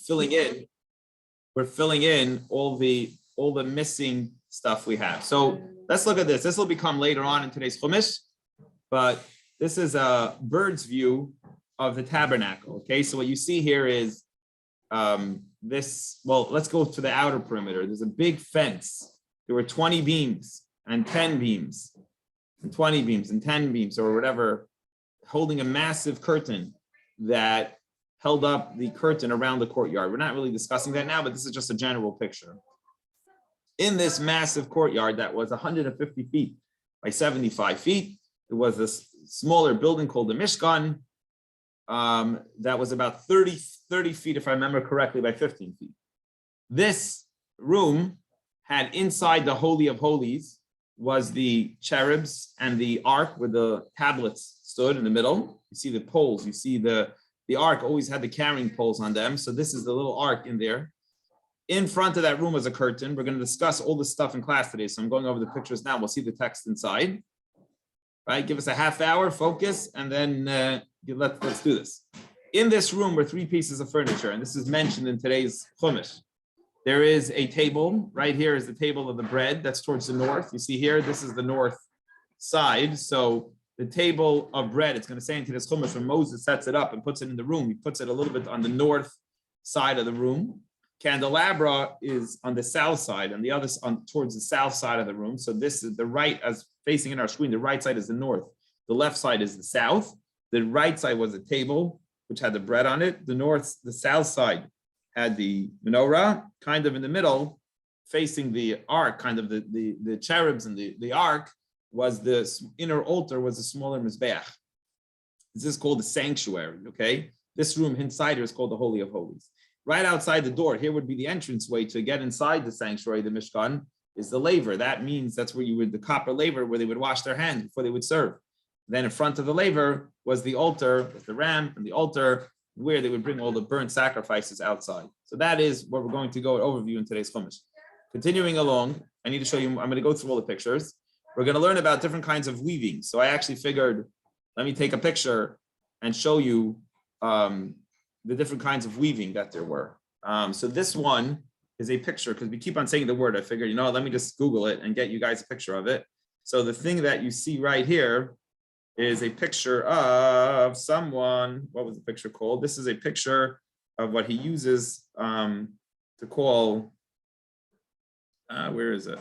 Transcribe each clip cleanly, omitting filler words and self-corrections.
filling in. We're filling in all the missing stuff we have. So let's look at this. This will become later on in today's Chumash, but this is a bird's view of the tabernacle. Okay, so what you see here is this. Well, let's go to the outer perimeter. There's a big fence. There were 20 beams and 10 beams and 20 beams and 10 beams or whatever, holding a massive curtain that held up the curtain around the courtyard. We're not really discussing that now, but this is just a general picture. In this massive courtyard that was 150 feet by 75 feet, there was this smaller building called the Mishkan that was about 30 feet, if I remember correctly, by 15 feet. This room had inside the Holy of Holies was the cherubs and the ark where the tablets stood in the middle. You see the poles, you see the ark always had the carrying poles on them. So this is the little ark in there. In front of that room was a curtain. We're going to discuss all this stuff in class today. So I'm going over the pictures now. We'll see the text inside. Right? Give us a half hour, focus, and then let's do this. In this room were 3 pieces of furniture, and this is mentioned in today's Chumash. There is a table. Right here is the table of the bread. That's towards the north. You see here, this is the north side. So the table of bread, it's going to say into this Chumash when Moses sets it up and puts it in the room, he puts it a little bit on the north side of the room. Candelabra is on the south side, and the other towards the south side of the room. So this is the right, as facing in our screen, the right side is the north. The left side is the south. The right side was a table, which had the bread on it. The south side had the menorah, kind of in the middle, facing the ark, kind of the cherubs and the ark, was the inner altar, was a smaller mizbeach. This is called the sanctuary, okay? This room inside here is called the Holy of Holies. Right outside the door, here would be the entrance way to get inside the sanctuary, the Mishkan, is the laver. That means that's where the copper laver, where they would wash their hands before they would serve. Then in front of the laver was the altar, with the ramp and the altar, where they would bring all the burnt sacrifices outside. So that is what we're going to go overview in today's Chumash. Continuing along, I need to show you, I'm going to go through all the pictures. We're going to learn about different kinds of weaving. So I actually figured, let me take a picture and show you the different kinds of weaving that there were. So this one is a picture, because we keep on saying the word. I figured, let me just Google it and get you guys a picture of it. So the thing that you see right here is a picture of someone. What was the picture called? This is a picture of what he uses to call, where is it?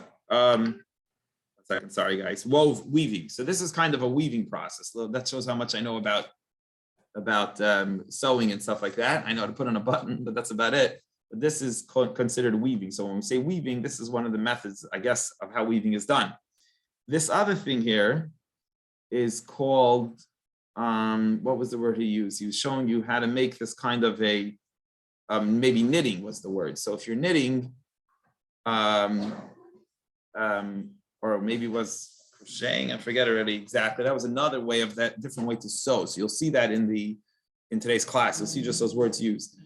Sorry guys, weaving. So this is kind of a weaving process. That shows how much I know about sewing and stuff like that. I know how to put on a button, but that's about it. But this is considered weaving. So when we say weaving, this is one of the methods, I guess, of how weaving is done. This other thing here is called, what was the word he used? He was showing you how to make this kind of a, maybe knitting was the word. So if you're knitting, or maybe it was crocheting, I forget already exactly. That was another way of that, different way to sew. So you'll see that in today's class. You'll see just those words used.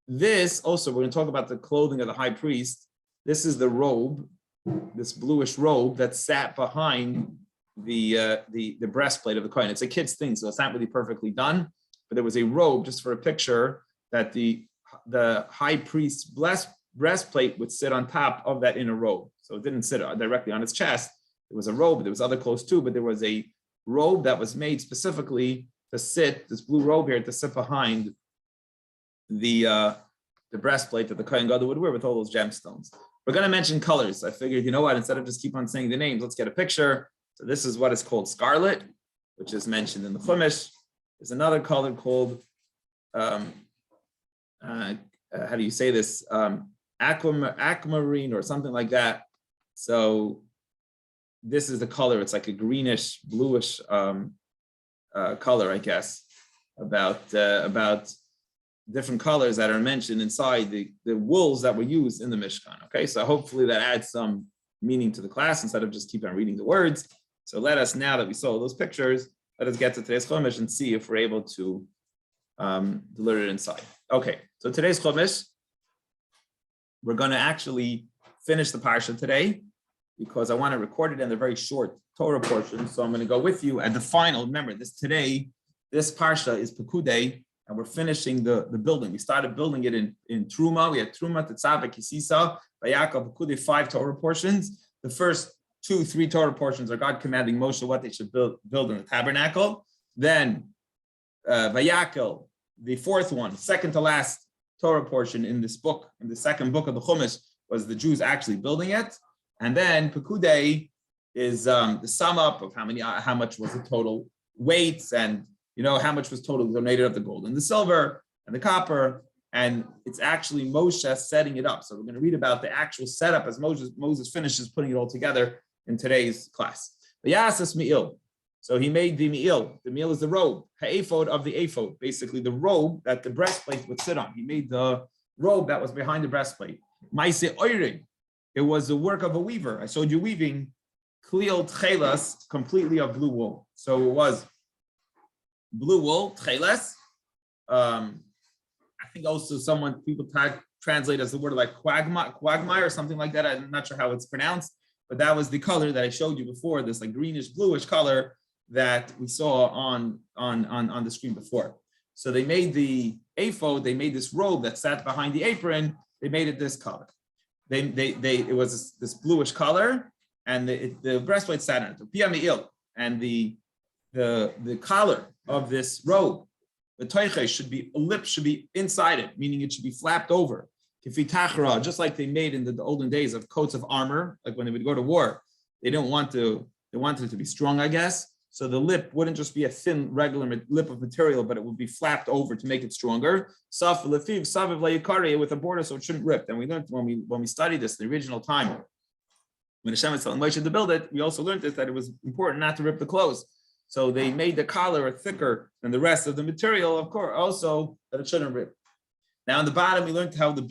This also, we're going to talk about the clothing of the high priest. This is the robe, this bluish robe that sat behind the breastplate of the Kohen. It's a kid's thing, so it's not really perfectly done, but there was a robe, just for a picture, that the high priest's breastplate would sit on top of that inner robe. So it didn't sit directly on his chest. There was a robe, there was other clothes too, but there was a robe that was made specifically to sit, this blue robe here, to sit behind the breastplate that the Kohen Gadol would wear with all those gemstones. We're going to mention colors. I figured, instead of just keep on saying the names, let's get a picture. So this is what is called scarlet, which is mentioned in the Chumash. There's another color called, how do you say this? Aquamarine or something like that. So this is the color. It's like a greenish, bluish color, I guess, about different colors that are mentioned inside the wools that were used in the Mishkan. Okay, so hopefully that adds some meaning to the class instead of just keep on reading the words. So let us, now that we saw those pictures, let us get to today's Chumash and see if we're able to deliver it inside. Okay, so today's Chumash, we're going to actually finish the parsha today because I want to record it in the very short Torah portion. So I'm going to go with you at the final. Remember, this parsha is Pekudei, and we're finishing the building. We started building it in Truma. We had Truma, Tetzaveh, Kisisa, Vayakov, Pekudei, 5 Torah portions. The first 2-3 Torah portions are God commanding Moshe what they should build in the tabernacle. Then Vayakel, the 4th one, second to last Torah portion in this book, in the second book of the Chumash, was the Jews actually building it. And then Pekudei is the sum up of how much was the total weights, and how much was totally donated of the gold and the silver and the copper. And it's actually Moshe setting it up. So we're going to read about the actual setup as Moses finishes putting it all together in today's class. V'yasas me'il. So he made the me'il. The me'il is the robe, ha'ephod of the ephod, basically the robe that the breastplate would sit on. He made the robe that was behind the breastplate. Ma'aseh oirig. It was the work of a weaver. I showed you weaving. Kliel tchelas, completely of blue wool. So it was blue wool, tchelas. I think also people translate as the word like quagmire or something like that. I'm not sure how it's pronounced, but that was the color that I showed you before, this like greenish bluish color that we saw on the screen before. So they made the ephod, they made this robe that sat behind the apron, they made it this color. It was this bluish color, and the breastplate sat on it. And the collar of this robe, the toiche a lip should be inside it, meaning it should be flapped over. Just like they made in the olden days of coats of armor, like when they would go to war, they wanted it to be strong, I guess. So the lip wouldn't just be a thin, regular lip of material, but it would be flapped over to make it stronger. With a border so it shouldn't rip. And we learned when we studied this the original time, when Hashem was telling Moshe to build it, we also learned that it was important not to rip the clothes. So they made the collar thicker than the rest of the material, of course, also that it shouldn't rip. Now on the bottom, we learned how the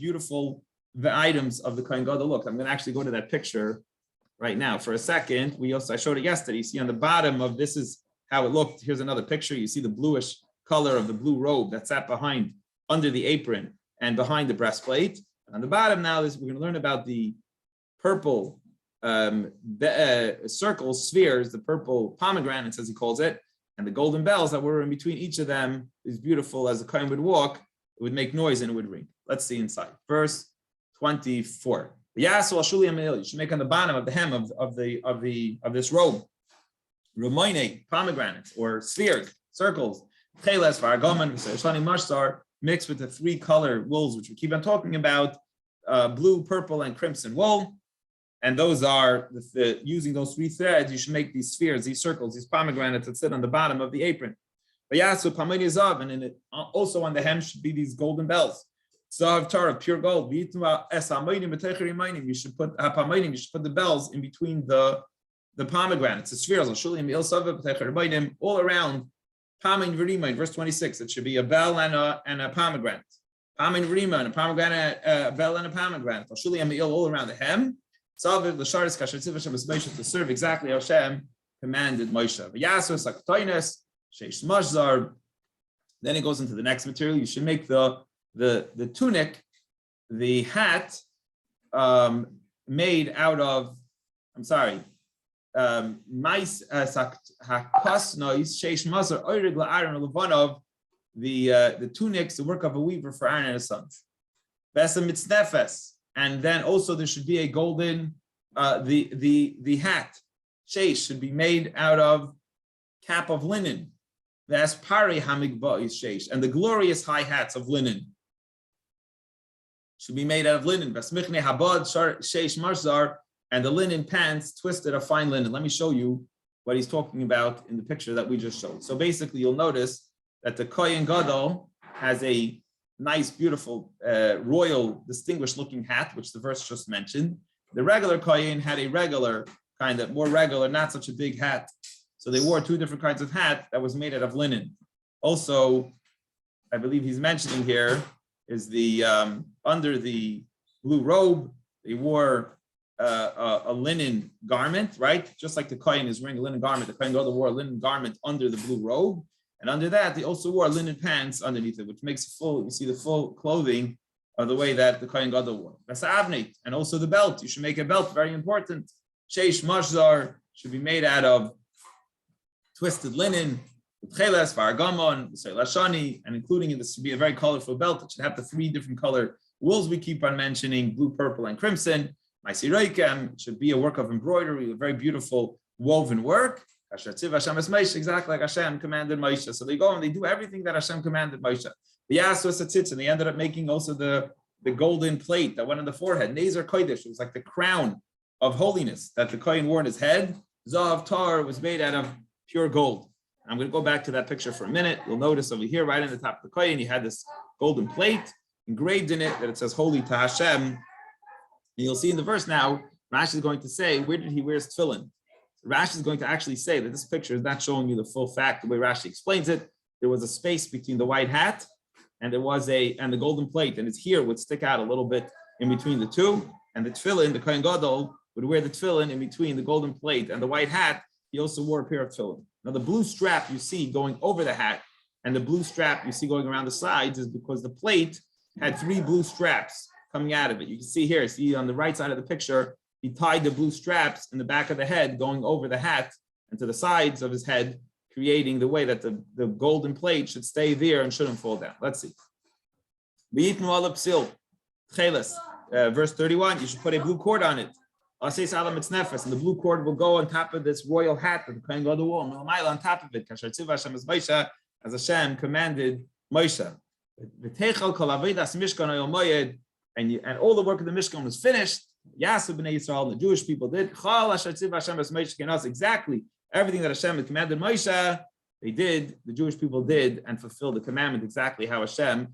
items of the Kohen Gadol look. I'm going to actually go to that picture right now for a second. I showed it yesterday. You see on the bottom of this is how it looked. Here's another picture. You see the bluish color of the blue robe that sat under the apron and behind the breastplate. And on the bottom now, we're going to learn about the purple circles, spheres, the purple pomegranates, as he calls it, and the golden bells that were in between each of them is beautiful. As the Kohen would walk, it would make noise and it would ring. Let's see inside. Verse 24. You should make on the bottom of the hem of this robe, Ramoine, pomegranates or spheres, circles, Cheles, Vargoman, Shani Mashtar, mixed with the 3 color wools, which we keep on talking about, blue, purple, and crimson wool. And those are using those 3 threads, you should make these spheres, these circles, these pomegranates that sit on the bottom of the apron. And in it, also on the hem should be these golden bells. Zav Torah, pure gold. You should put the bells in between the pomegranates, the spheres. All around. Verse 26. It should be a bell and a pomegranate. And a pomegranate, a bell and a pomegranate. All around the hem. To serve exactly how Hashem commanded Moshe. Then it goes into the next material. You should make the tunic, the hat, made out of, mais hakosnois sheish mazar oirig la'aron levanov, the tunics, the work of a weaver for Aaron and his sons. Besa mitznefes, and then also there should be a golden, the hat, sheish, should be made out of cap of linen. That's pari hamigba is sheish, and the glorious high hats of linen should be made out of linen. Vasmichne habad sheish marzar, and the linen pants twisted of fine linen. Let me show you what he's talking about in the picture that we just showed. So basically, you'll notice that the Kohen Gadol has a nice, beautiful, royal, distinguished-looking hat, which the verse just mentioned. The regular Kohen had a regular, kind of more regular, not such a big hat. So they wore 2 different kinds of hat that was made out of linen. Also, I believe he's mentioning here is the under the blue robe, they wore a linen garment, right? Just like the Kohen is wearing a linen garment, the Kohen Gadol wore a linen garment under the blue robe. And under that, they also wore linen pants underneath it, which makes you see the full clothing of the way that the Kohen Gadol wore. That's avnate. And also the belt. You should make a belt, very important. Sheish mashzar should be made out of twisted linen. Tcheles, Varagamon, Lashani, and including in this should be a very colorful belt. It should have the 3 different color wools we keep on mentioning, blue, purple, and crimson. Maisireikem should be a work of embroidery, a very beautiful woven work. Exactly like Hashem commanded Moshe. So they go and they do everything that Hashem commanded Moshe. The Yasus and they ended up making also the golden plate that went on the forehead. Nezer Kodesh, it was like the crown of holiness that the Kohen wore on his head. Zav Tar was made out of pure gold. I'm going to go back to that picture for a minute. You'll notice over here, right on the top of the Kohen, you had this golden plate engraved in it that it says Holy to Hashem. And you'll see in the verse now, Rashi is going to say, where did he wear his tefillin? Rashi is going to actually say that this picture is not showing you the full fact the way Rashi explains it. There was a space between the white hat and the golden plate, and it's here would stick out a little bit in between the two. And the tefillin, the Kohen Gadol would wear the tefillin in between the golden plate and the white hat. He also wore a pair of tefillin. Now the blue strap you see going over the hat and the blue strap you see going around the sides is because the plate had 3 blue straps coming out of it. You can see here, see on the right side of the picture, he tied the blue straps in the back of the head going over the hat and to the sides of his head, creating the way that the golden plate should stay there and shouldn't fall down. Let's see. Verse 31, you should put a blue cord on it. And the blue cord will go on top of this royal hat that the Kohen Gadol wore, on top of it, as Hashem commanded Moshe. And all the work of the Mishkan was finished. Yasu b'nei Yisrael, the Jewish people did exactly everything that Hashem had commanded Moshe. They did, the Jewish people did, and fulfilled the commandment exactly how Hashem